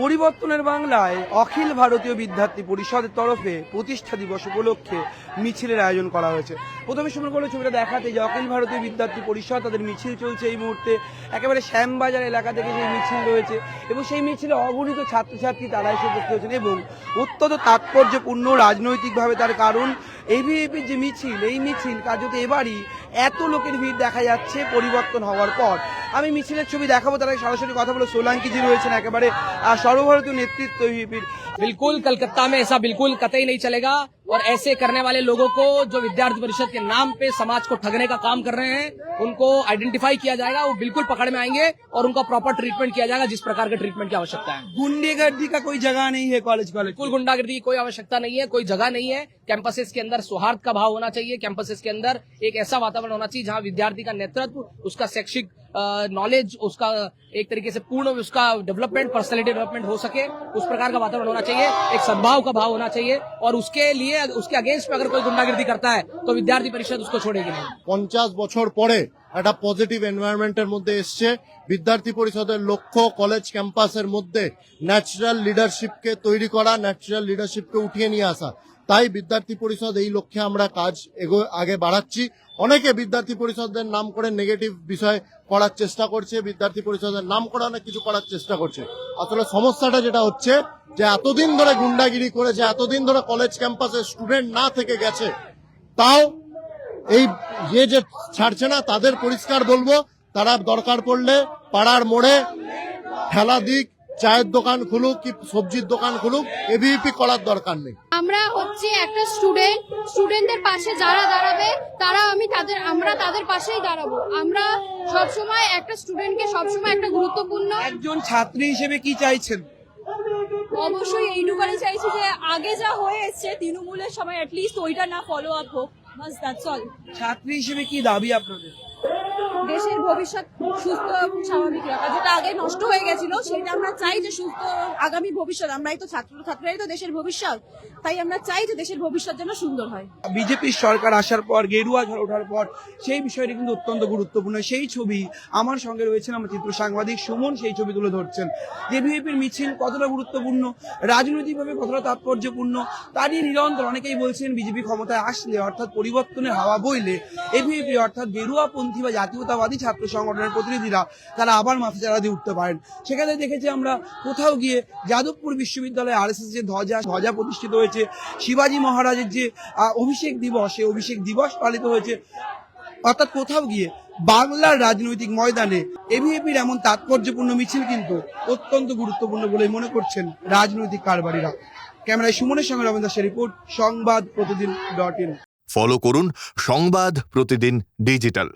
পরিবর্তনের বাংলায় অখিল ভারতীয় বিদ্যার্থী পরিষদের তরফে প্রতিষ্ঠা দিবস উপলক্ষে মিছিলের আয়োজন করা হয়েছে। প্রথমে শুরু করলো ছবিটা দেখাতে যে অখিল ভারতীয় বিদ্যার্থী পরিষদ তাদের মিছিল চলছে এই মুহূর্তে একেবারে শ্যামবাজার এলাকা থেকে সেই মিছিল রয়েছে এবং সেই মিছিলে অগণিত ছাত্রছাত্রী তারা এসে উপস্থিত হয়েছেন এবং অত্যন্ত তাৎপর্যপূর্ণ রাজনৈতিকভাবে তার কারণ এভিএপির যে মিছিল এই মিছিল কার্যত এবারই এত লোকের ভিড় দেখা যাচ্ছে পরিবর্তন হওয়ার পর। আমি মিছিলের ছবি দেখাবো, তার আগে সরাসরি কথা বলে সোলাঙ্কি জি রয়েছেন একেবারে সর্বভারতীয় নেতৃত্ব এভিএপির। बिल्कुल कलकत्ता में ऐसा बिल्कुल कतई नहीं चलेगा और ऐसे करने वाले लोगों को जो विद्यार्थी परिषद के नाम पे समाज को ठगने का काम कर रहे हैं उनको आइडेंटिफाई किया जाएगा, वो बिल्कुल पकड़ में आएंगे और उनका प्रॉपर ट्रीटमेंट किया जाएगा जिस प्रकार के ट्रीटमेंट की आवश्यकता है। गुंडेगर्दी का कोई जगह नहीं है कॉलेज बिल्कुल गुंडागर्दी की कोई आवश्यकता नहीं है, कोई जगह नहीं है। कैंपसेस के अंदर सौहार्द का भाव होना चाहिए, कैंपसेस के अंदर एक ऐसा वातावरण होना चाहिए जहां विद्यार्थी का नेतृत्व, उसका शैक्षिक नॉलेज, उसका एक तरीके से पूर्ण उसका डेवलपमेंट, पर्सनैलिटी डेवलपमेंट हो सके, उस प्रकार का वातावरण होना चाहिए, एक सद्भाव का भाव होना चाहिए और उसके लिए उसके अगेंस्ट में अगर कोई गुंडागर्दी करता है तो विद्यार्थी परिषद उसको छोड़ेगी नहीं। 50 বছর পরে একটা পজিটিভ এনভায়রনমেন্টের মধ্যে এসছে। বিদ্যার্থী পরিষদের লক্ষ্য কলেজ ক্যাম্পাসের মধ্যে ন্যাচারাল লিডারশিপকে তৈরি করা, ন্যাচারাল লিডারশিপকে উঠিয়ে নিয়ে আসা। তাই বিদ্যার্থী পরিষদ এই লক্ষ্যে আমরা কাজ আগে বাড়াচ্ছি। অনেকে বিদ্যার্থী পরিষদের নাম করে নেগেটিভ বিষয় করার চেষ্টা করছে, বিদ্যার্থী পরিষদের নাম করে অনেক কিছু করার চেষ্টা করছে। আসলে সমস্যাটা যেটা হচ্ছে যে এতদিন ধরে গুন্ডাগিরি করেছে, এতদিন ধরে কলেজ ক্যাম্পাসে স্টুডেন্ট না থেকে গেছে, তাও এই যে ছাড়ছে না তাদের পরিষ্কার বলবো, তারা দরকার পড়লে পাড়ার মোড়ে ঠেলা দিক, চায়ের দোকান খুলুক কি সবজির দোকান খুলুক, এভিপি করার দরকার নেই। আমরা হচ্ছে একটা স্টুডেন্টদের পাশে যারা দাঁড়াবে আমরা তাদের পাশেই দাঁড়াবো। আমরা সবসময় একটা স্টুডেন্টকে সবসময় একটা গুরুত্বপূর্ণ একজন ছাত্রী হিসেবে কি চাইছেন? অবশ্যই এইটুকানি চাইছি যে আগে যা হয়ে এসছে তৃণমূলের সময় অ্যাটলিস্ট ওইটা না ফলো আপ হোক, বাস দ্যাটস অল। ছাত্রী হিসেবে কি দাবি আপনাদের? দেশের ভবিষ্যৎ সুস্থ এবং স্বাভাবিক রাখা, যেটা আগে নষ্ট হয়ে গেছিল সেটা আমরা চাই যে সুস্থ আগামী ভবিষ্যৎ, আমরাই তো ছাত্ররাই তো দেশের ভবিষ্যৎ, তাই আমরা চাই যে দেশের ভবিষ্যৎ যেন সুন্দর হয়। বিজেপির সরকার আসার পর, গেরুয়া ঝড় ওঠার পর সেই বিষয়টি কিন্তু অত্যন্ত গুরুত্বপূর্ণ। সেই ছবি আমার সঙ্গে রয়েছেন আমার চিত্র সাংবাদিক সুমন, সেই ছবি তুলে ধরছেন যে বিজেপির মিছিল কতটা গুরুত্বপূর্ণ, রাজনৈতিকভাবে কতটা তাৎপর্যপূর্ণ, তারই নিরন্তর অনেকেই বলছেন বিজেপি ক্ষমতায় আসলে অর্থাৎ পরিবর্তনের হাওয়া বইলে এভিএপি অর্থাৎ গেরুয়াপন্থী বা জাতীয়তাবাদী ছাত্র সংগঠনের প্রতিনিধিরা তারা আবার মাথাচাড়া দিয়ে উঠতে পারেন। সেখানে দেখেছি আমরা কোথাও গিয়ে যাদবপুর বিশ্ববিদ্যালয়ে আরএসএস যে ধ্বজা প্রতিষ্ঠিত হয়েছে, শিবাজী মহারাজের যে অভিষেক দিবস, সেই অভিষেক দিবস পালিত হয়েছে। অর্থাৎ কোথাও গিয়ে বাংলার রাজনৈতিক ময়দানে এভিএপির এমন তাৎপর্যপূর্ণ মিছিল কিন্তু অত্যন্ত গুরুত্বপূর্ণ বলে মনে করছেন রাজনৈতিক কারবারিরা। ক্যামেরায় সুমনের সঙ্গে রবীন্দ্র দাসের রিপোর্ট, সংবাদ প্রতিদিন .in। ফলো করুন সংবাদ প্রতিদিন ডিজিটাল।